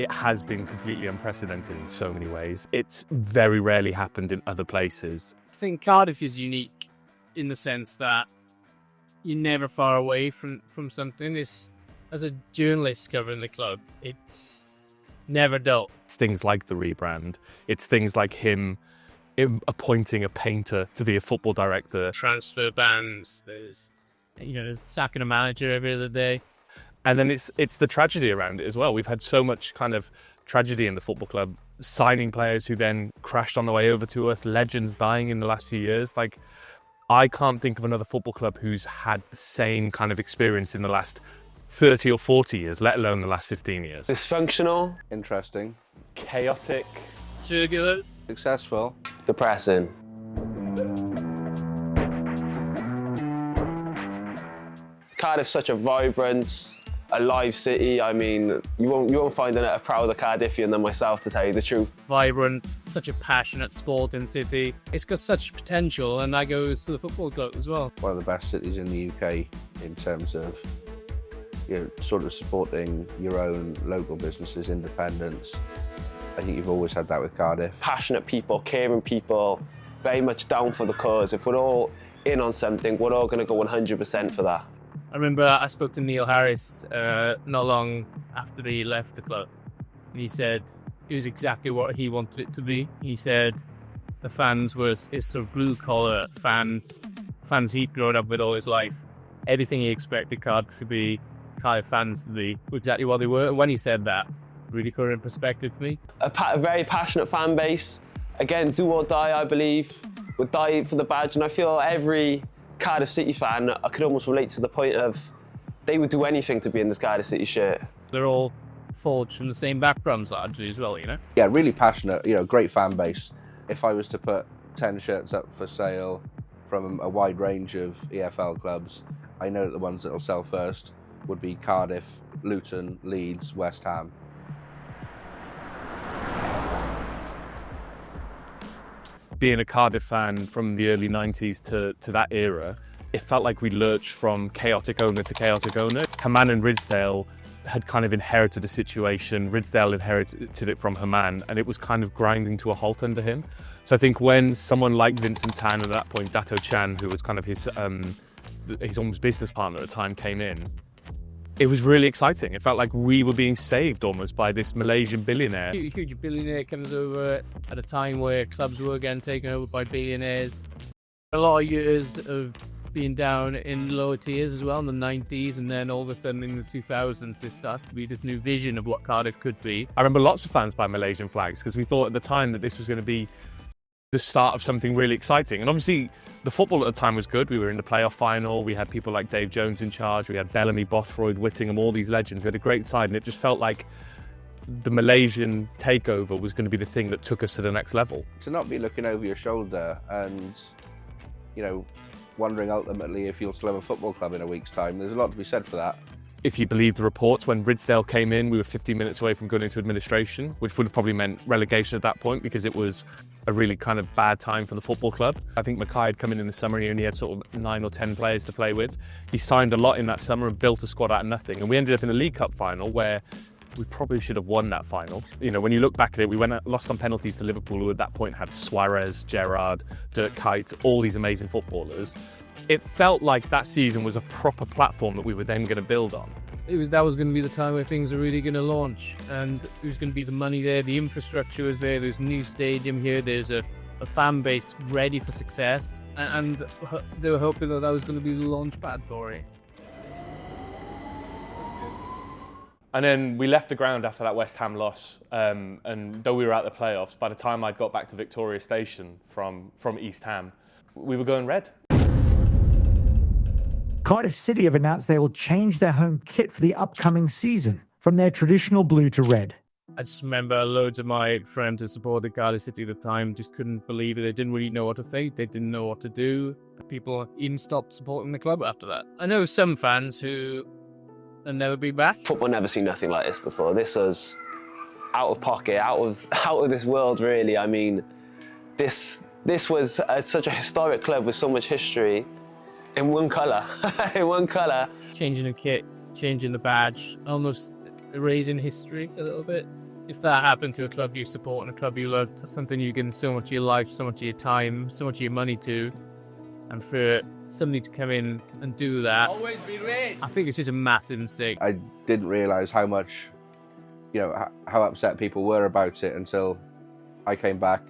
it has been completely unprecedented in so many ways. It's very rarely happened in other places. I think Cardiff is unique in the sense that you're never far away from something. As a journalist covering the club, it's never dull. It's things like the rebrand. It's things like him appointing a painter to be a football director. Transfer bans, there's sacking a manager every other day. And then it's the tragedy around it as well. We've had so much kind of tragedy in the football club, signing players who then crashed on the way over to us, legends dying in the last few years. Like, I can't think of another football club who's had the same kind of experience in the last 30 or 40 years, let alone the last 15 years. Dysfunctional. Interesting. Chaotic. Turbulent. Successful. Depressing. Cardiff's such a vibrant, alive city. I mean, you won't find a prouder Cardiffian than myself, to tell you the truth. Vibrant, such a passionate sporting city. It's got such potential, and that goes to the football club as well. One of the best cities in the UK in terms of sort of supporting your own local businesses, independence. I think you've always had that with Cardiff. Passionate people, caring people, very much down for the cause. If we're all in on something, we're all going to go 100% for that. I remember I spoke to Neil Harris not long after he left the club. And he said it was exactly what he wanted it to be. He said the fans were his sort of blue-collar fans he'd grown up with all his life. Everything he expected Cardiff to be, Cardiff fans to be, exactly what they were. And when he said that, really put it in perspective for me. A very passionate fan base. Again, do or die, I believe. Would die for the badge. And I feel every Cardiff City fan, I could almost relate to the point of they would do anything to be in this Cardiff City shirt. They're all forged from the same backgrounds largely as well, Yeah, really passionate, great fan base. If I was to put 10 shirts up for sale from a wide range of EFL clubs, I know that the ones that will sell first would be Cardiff, Luton, Leeds, West Ham. Being a Cardiff fan from the early 90s to that era, it felt like we lurched from chaotic owner to chaotic owner. Haman and Ridsdale had kind of inherited a situation. Ridsdale inherited it from Haman, and it was kind of grinding to a halt under him. So I think when someone like Vincent Tan, at that point Dato Chan, who was kind of his almost business partner at the time, came in, it was really exciting. It felt like we were being saved almost by this Malaysian billionaire. A huge billionaire comes over at a time where clubs were getting taken over by billionaires. A lot of years of being down in lower tiers as well in the 90s, and then all of a sudden in the 2000s there starts to be this new vision of what Cardiff could be. I remember lots of fans buy Malaysian flags because we thought at the time that this was going to be the start of something really exciting. And obviously the football at the time was good. We were in the playoff final. We had people like Dave Jones in charge. We had Bellamy, Bothroyd, Whittingham, all these legends. We had a great side, and it just felt like the Malaysian takeover was going to be the thing that took us to the next level. To not be looking over your shoulder and, wondering ultimately if you'll still have a football club in a week's time, there's a lot to be said for that. If you believe the reports, when Ridsdale came in, we were 15 minutes away from going into administration, which would have probably meant relegation at that point because it was a really kind of bad time for the football club. I think Mackay had come in the summer, he only had sort of 9 or 10 players to play with. He signed a lot in that summer and built a squad out of nothing. And we ended up in the League Cup final where we probably should have won that final. When you look back at it, we lost on penalties to Liverpool, who at that point had Suarez, Gerrard, Dirk Kuyt, all these amazing footballers. It felt like that season was a proper platform that we were then going to build on. That was going to be the time where things are really going to launch, and there was going to be the money there, the infrastructure was there, there's a new stadium here, there's a fan base ready for success, and they were hoping that was going to be the launch pad for it. And then we left the ground after that West Ham loss, and though we were out the playoffs, by the time I'd got back to Victoria Station from East Ham, we were going red. Cardiff City have announced they will change their home kit for the upcoming season from their traditional blue to red. I just remember loads of my friends who supported Cardiff City at the time just couldn't believe it. They didn't really know what to think. They didn't know what to do. People even stopped supporting the club after that. I know some fans who will never be back. Football never seen nothing like this before. This was out of pocket, out of this world, really. I mean, this was such a historic club with so much history. In one colour, in one colour. Changing the kit, changing the badge, almost erasing history a little bit. if that happened to a club you support and a club you love, that's something you give so much of your life, so much of your time, so much of your money to, and for somebody to come in and do that, always be red. I think it's just a massive mistake. I didn't realise how much, how upset people were about it until I came back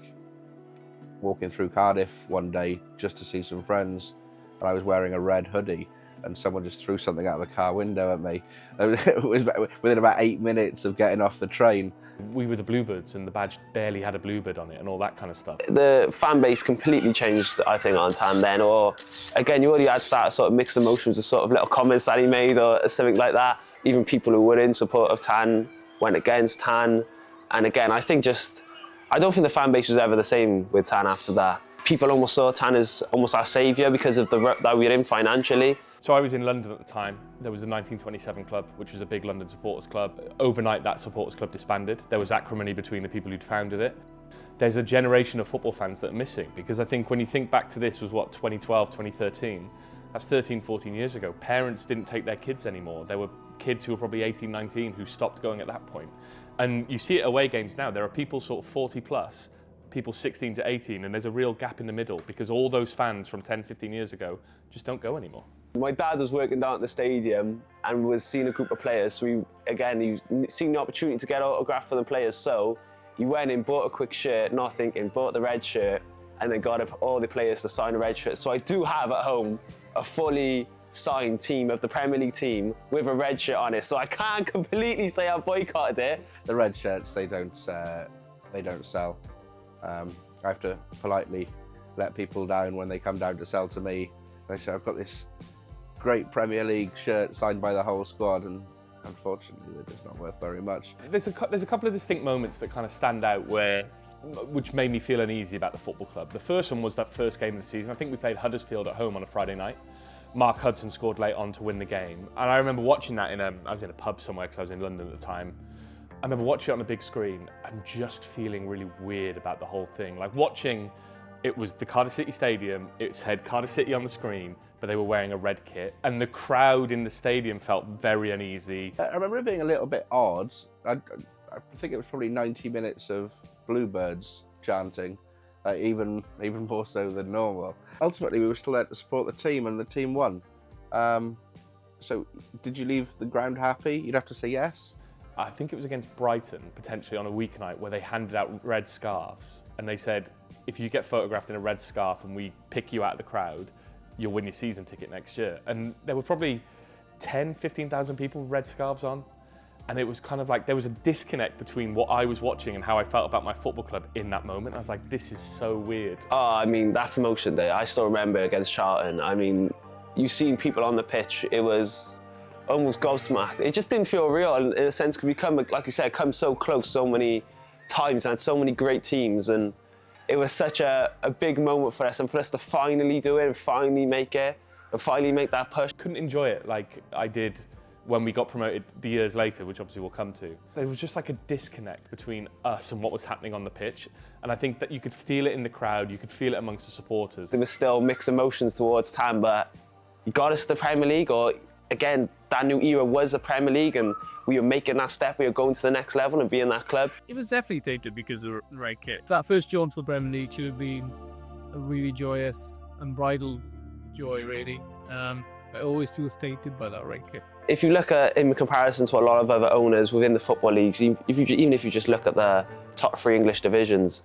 walking through Cardiff one day just to see some friends, and I was wearing a red hoodie, and someone just threw something out of the car window at me. It was within about 8 minutes of getting off the train. We were the Bluebirds and the badge barely had a Bluebird on it and all that kind of stuff. The fan base completely changed, I think, on Tan then, or again, you already had started sort of mixed emotions with sort of little comments that he made or something like that. Even people who were in support of Tan went against Tan. And again, I think I don't think the fan base was ever the same with Tan after that. People almost saw Tan as almost our saviour because of the rut that we were in financially. So I was in London at the time. There was the 1927 club, which was a big London supporters club. Overnight, that supporters club disbanded. There was acrimony between the people who'd founded it. There's a generation of football fans that are missing, because I think when you think back to this was what, 2012, 2013, that's 13, 14 years ago. Parents didn't take their kids anymore. There were kids who were probably 18, 19 who stopped going at that point. And you see it away games now. There are people sort of 40 plus, people 16 to 18, and there's a real gap in the middle because all those fans from 10, 15 years ago just don't go anymore. My dad was working down at the stadium and was seeing a group of players. So he seen the opportunity to get autograph for the players. So he went in, bought a quick shirt, not thinking, bought the red shirt, and then got all the players to sign a red shirt. So I do have at home a fully signed team of the Premier League team with a red shirt on it. So I can't completely say I boycotted it. The red shirts, they don't sell. I have to politely let people down when they come down to sell to me. They say, I've got this great Premier League shirt signed by the whole squad, and unfortunately they're just not worth very much. There's a couple of distinct moments that kind of stand out which made me feel uneasy about the football club. The first one was that first game of the season. I think we played Huddersfield at home on a Friday night. Mark Hudson scored late on to win the game. And I remember watching that I was in a pub somewhere because I was in London at the time. I remember watching it on the big screen and just feeling really weird about the whole thing. Like watching, it was the Cardiff City Stadium, it said Cardiff City on the screen, but they were wearing a red kit. And the crowd in the stadium felt very uneasy. I remember it being a little bit odd. I think it was probably 90 minutes of Bluebirds chanting, even more so than normal. Ultimately, we were still there to support the team, and the team won. So did you leave the ground happy? You'd have to say yes. I think it was against Brighton, potentially on a weeknight, where they handed out red scarves. And they said, if you get photographed in a red scarf and we pick you out of the crowd, you'll win your season ticket next year. And there were probably 10, 15,000 people with red scarves on. And it was kind of like there was a disconnect between what I was watching and how I felt about my football club in that moment. I was like, this is so weird. Oh, I mean, that promotion day, I still remember against Charlton. I mean, you seen people on the pitch, it was almost gobsmacked. It just didn't feel real in a sense, because we come, like you said, come so close so many times and had so many great teams, and it was such a big moment for us, and for us to finally do it and finally make it and finally make that push. Couldn't enjoy it like I did when we got promoted the years later, which obviously we'll come to. There was just like a disconnect between us and what was happening on the pitch. And I think that you could feel it in the crowd, you could feel it amongst the supporters. There was still mixed emotions towards Tan, but you got us to the Premier League, or again, that new era was a Premier League, and we were making that step, we were going to the next level and being that club. It was definitely tainted because of the red kit. That first jaunt to the Premier League should have been a really joyous, unbridled joy, really. It always feels tainted by that red kit. If you look at, in comparison to a lot of other owners within the football leagues, even if you just look at the top 3 English divisions,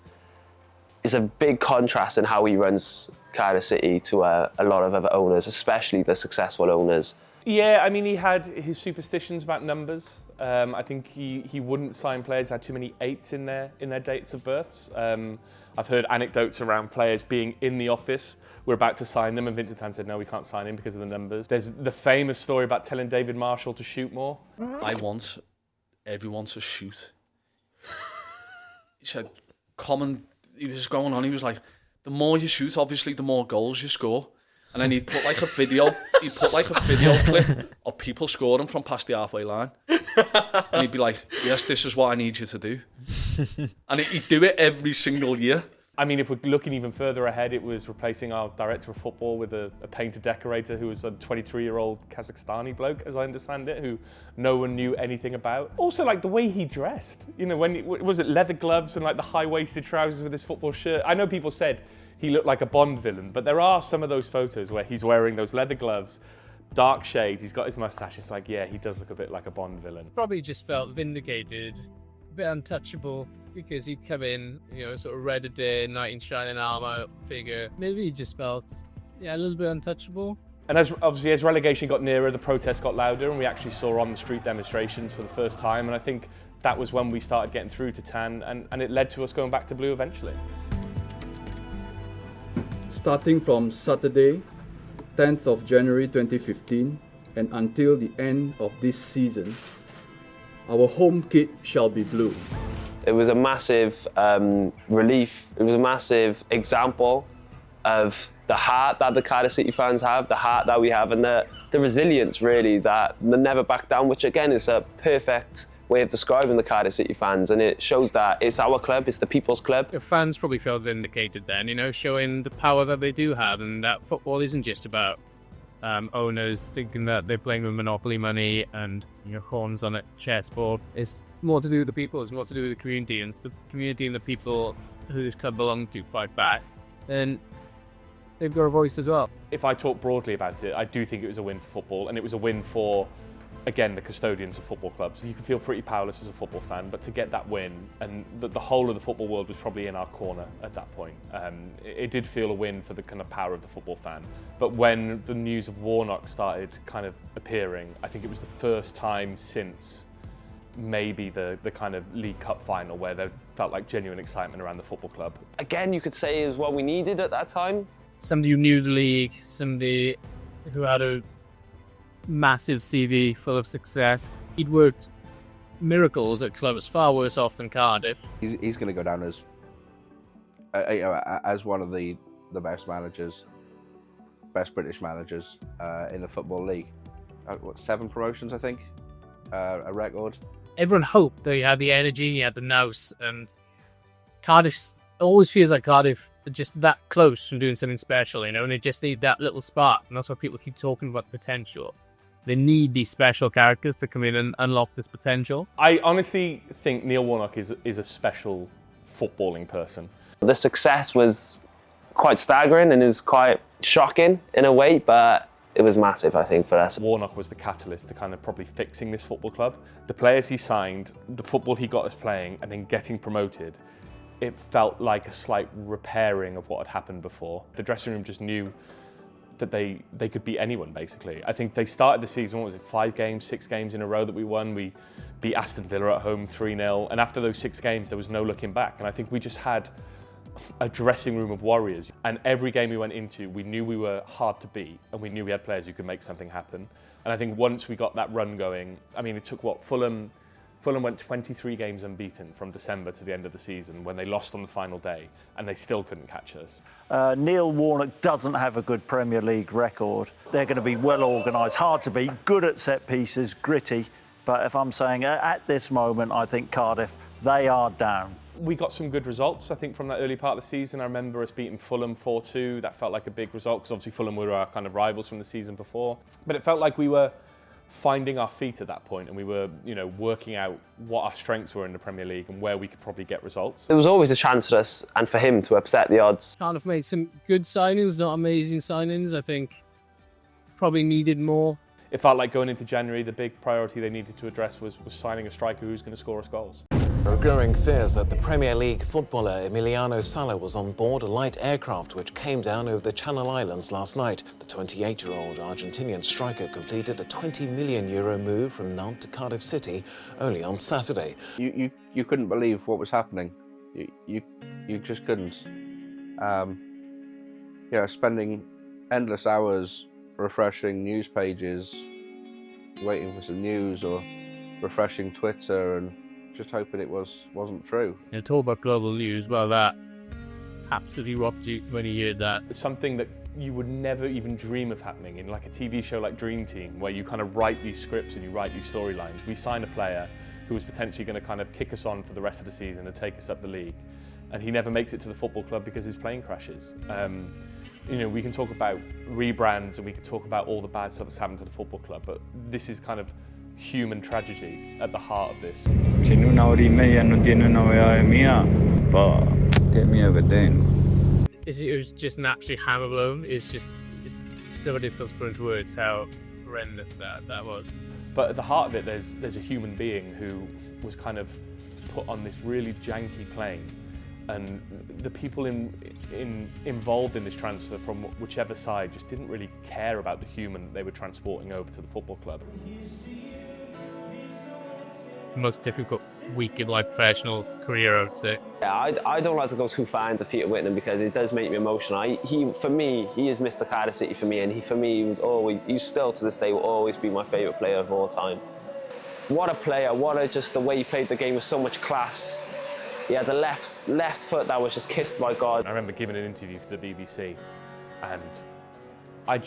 there's a big contrast in how he runs Cardiff City to a lot of other owners, especially the successful owners. Yeah, I mean, he had his superstitions about numbers. I think he wouldn't sign players that had too many 8s in their dates of births. I've heard anecdotes around players being in the office. We're about to sign them, and Vincent Tan said, no, we can't sign him because of the numbers. There's the famous story about telling David Marshall to shoot more. I want everyone to shoot. He said, he was just going on, he was like, the more you shoot, obviously, the more goals you score. And then he'd put like a video clip of people scoring from past the halfway line. And he'd be like, yes, this is what I need you to do. And he'd do it every single year. I mean, if we're looking even further ahead, it was replacing our director of football with a painter decorator who was a 23-year-old Kazakhstani bloke, as I understand it, who no one knew anything about. Also, like the way he dressed, you know, was it leather gloves and like the high-waisted trousers with his football shirt? I know people said he looked like a Bond villain, but there are some of those photos where he's wearing those leather gloves, dark shades, he's got his mustache. It's like, yeah, he does look a bit like a Bond villain. Probably just felt vindicated, a bit untouchable, because he'd come in, you know, sort of red a day, knight in shining armour figure. Maybe he just felt, yeah, a little bit untouchable. And obviously as relegation got nearer, the protests got louder, and we actually saw on the street demonstrations for the first time. And I think that was when we started getting through to Tan, and it led to us going back to blue eventually. Starting from Saturday, 10th of January 2015, and until the end of this season, our home kit shall be blue. It was a massive relief. It was a massive example of the heart that the Cardiff City fans have, the heart that we have, and the resilience, really, that they never back down, which again is a perfect way of describing the Cardiff City fans, and it shows that it's our club, it's the people's club. The fans probably felt vindicated then, you know, showing the power that they do have, and that football isn't just about owners thinking that they're playing with monopoly money and, you know, horns on a chessboard. It's more to do with the people, it's more to do with the community, and it's the community and the people who this club belongs to fight back, and they've got a voice as well. If I talk broadly about it, I do think it was a win for football, and it was a win for, again, the custodians of football clubs. You can feel pretty powerless as a football fan, but to get that win, and the whole of the football world was probably in our corner at that point. It did feel a win for the kind of power of the football fan. But when the news of Warnock started kind of appearing, I think it was the first time since maybe the kind of League Cup final where there felt like genuine excitement around the football club. Again, you could say it was what we needed at that time. Somebody who knew the league, somebody who had a massive CV full of success. He'd worked miracles at clubs far worse off than Cardiff. He's going to go down as one of the best managers, best British managers in the Football League. 7 promotions, I think, a record. Everyone hoped that he had the energy, he had the nous, and Cardiff always feels like Cardiff are just that close from doing something special, you know, and they just need that little spark, and that's why people keep talking about the potential. They need these special characters to come in and unlock this potential. I honestly think Neil Warnock is a special footballing person. The success was quite staggering and it was quite shocking in a way, but it was massive, I think, for us. Warnock was the catalyst to kind of probably fixing this football club. The players he signed, the football he got us playing, and then getting promoted, it felt like a slight repairing of what had happened before. The dressing room just knew that they could beat anyone, basically. I think they started the season, what was it, 5 games, 6 games in a row that we won. We beat Aston Villa at home 3-0, and after those 6 games, there was no looking back. And I think we just had a dressing room of warriors. And every game we went into, we knew we were hard to beat, and we knew we had players who could make something happen. And I think once we got that run going, I mean, it took what, Fulham went 23 games unbeaten from December to the end of the season when they lost on the final day, and they still couldn't catch us. Neil Warnock doesn't have a good Premier League record. They're going to be well organised, hard to beat, good at set pieces, gritty. But if I'm saying at this moment, I think Cardiff, they are down. We got some good results, I think, from that early part of the season. I remember us beating Fulham 4-2. That felt like a big result because obviously Fulham were our kind of rivals from the season before. But it felt like we were finding our feet at that point, and we were, you know, working out what our strengths were in the Premier League and where we could probably get results. There was always a chance for us and for him to upset the odds. Cardiff made some good signings, not amazing signings. I think probably needed more. It felt like going into January, the big priority they needed to address was signing a striker who's going to score us goals. There are growing fears that the Premier League footballer Emiliano Sala was on board a light aircraft which came down over the Channel Islands last night. The 28-year-old Argentinian striker completed a €20 million move from Nantes to Cardiff City only on Saturday. You couldn't believe what was happening. You just couldn't. Spending endless hours refreshing news pages, waiting for some news, or refreshing Twitter and just hoping it wasn't true. You know, talk about global news, well, that absolutely rocked you when you heard that. It's something that you would never even dream of happening in like a TV show like Dream Team, where you kind of write these scripts and you write these storylines. We sign a player who was potentially going to kind of kick us on for the rest of the season and take us up the league. and he never makes it to the football club because his plane crashes. You know, we can talk about rebrands and we can talk about all the bad stuff that's happened to the football club, but this is kind of human tragedy at the heart of this. Si una hora y media no tiene novedades mías, qué miedo tengo. It was just naturally hammer blown. It's so difficult to put into words how horrendous that was. But at the heart of it, there's a human being who was kind of put on this really janky plane, and the people involved in this transfer from whichever side just didn't really care about the human that they were transporting over to the football club. Most difficult week in my professional career, I would say. Yeah, I don't like to go too far into Peter Whittingham because it does make me emotional. For me, he is Mr. Cardiff City for me, and he still to this day will always be my favourite player of all time. What a player! Just the way he played the game with so much class. He had the left foot that was just kissed by God. I remember giving an interview to the BBC, and I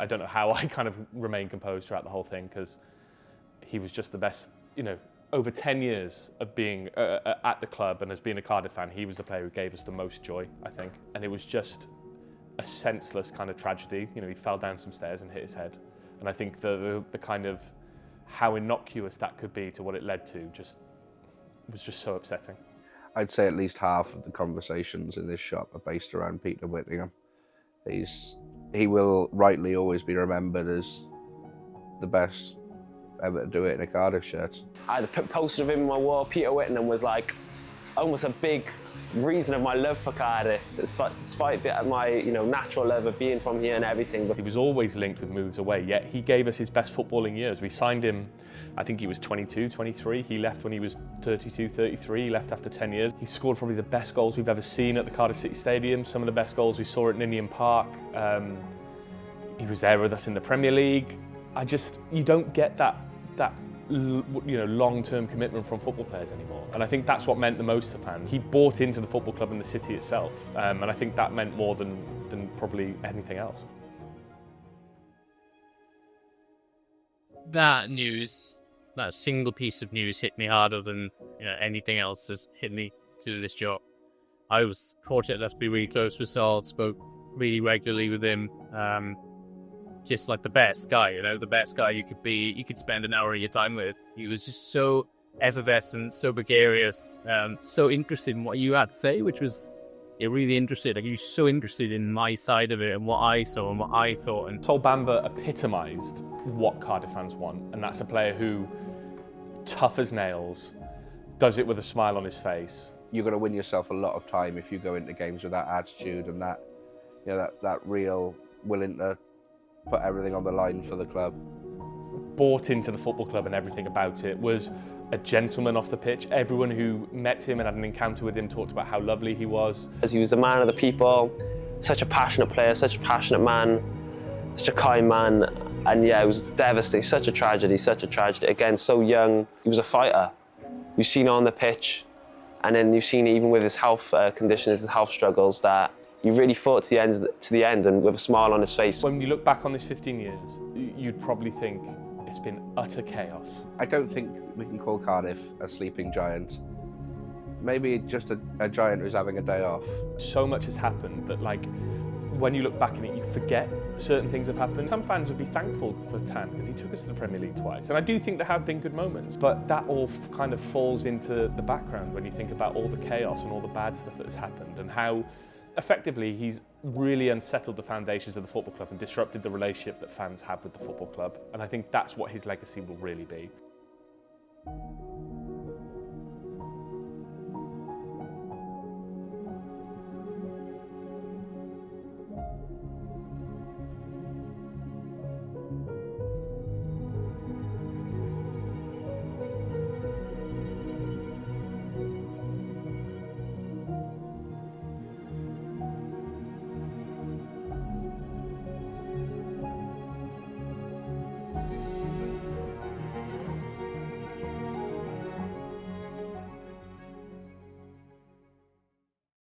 don't know how I kind of remained composed throughout the whole thing, because he was just the best. You know, over 10 years of being at the club and as being a Cardiff fan, he was the player who gave us the most joy, I think. And it was just a senseless kind of tragedy. You know, he fell down some stairs and hit his head. And I think the kind of how innocuous that could be to what it led to was just so upsetting. I'd say at least half of the conversations in this shop are based around Peter Whittingham. He will rightly always be remembered as the best ever to do it in a Cardiff shirt. I had a poster of him on my wall. Peter Whittingham was like almost a big reason of my love for Cardiff, despite my natural love of being from here and everything. He was always linked with moves away, yet he gave us his best footballing years. We signed him, I think he was 22, 23. He left when he was 32, 33. He left after 10 years. He scored probably the best goals we've ever seen at the Cardiff City Stadium, some of the best goals we saw at Ninian Park. He was there with us in the Premier League. You don't get that long-term commitment from football players anymore. And I think that's what meant the most to fans. He bought into the football club and the city itself. And I think that meant more than probably anything else. That single piece of news hit me harder than anything else has hit me to this job. I was fortunate enough to be really close with Sol, spoke really regularly with him. Just like the best guy, the best guy you could be, you could spend an hour of your time with. He was just so effervescent, so gregarious, so interested in what you had to say, which was really interested. Like, he was so interested in my side of it and what I saw and what I thought. And Sol Bamba epitomised what Cardiff fans want, and that's a player who, tough as nails, does it with a smile on his face. You're going to win yourself a lot of time if you go into games with that attitude and that real willing to put everything on the line for the club. Bought into the football club and everything about it, was a gentleman off the pitch. Everyone who met him and had an encounter with him talked about how lovely he was. He was a man of the people, such a passionate player, such a passionate man, such a kind man, and yeah, it was devastating, such a tragedy. Again, so young, he was a fighter. You've seen it on the pitch, and then you've seen it even with his health conditions, his health struggles, that you really fought to the end and with a smile on his face. When you look back on this 15 years, you'd probably think it's been utter chaos. I don't think we can call Cardiff a sleeping giant. Maybe just a giant who's having a day off. So much has happened that, like, when you look back in it, you forget certain things have happened. Some fans would be thankful for Tan because he took us to the Premier League twice. And I do think there have been good moments, but that all kind of falls into the background when you think about all the chaos and all the bad stuff that has happened and how effectively he's really unsettled the foundations of the football club and disrupted the relationship that fans have with the football club. And I think that's what his legacy will really be.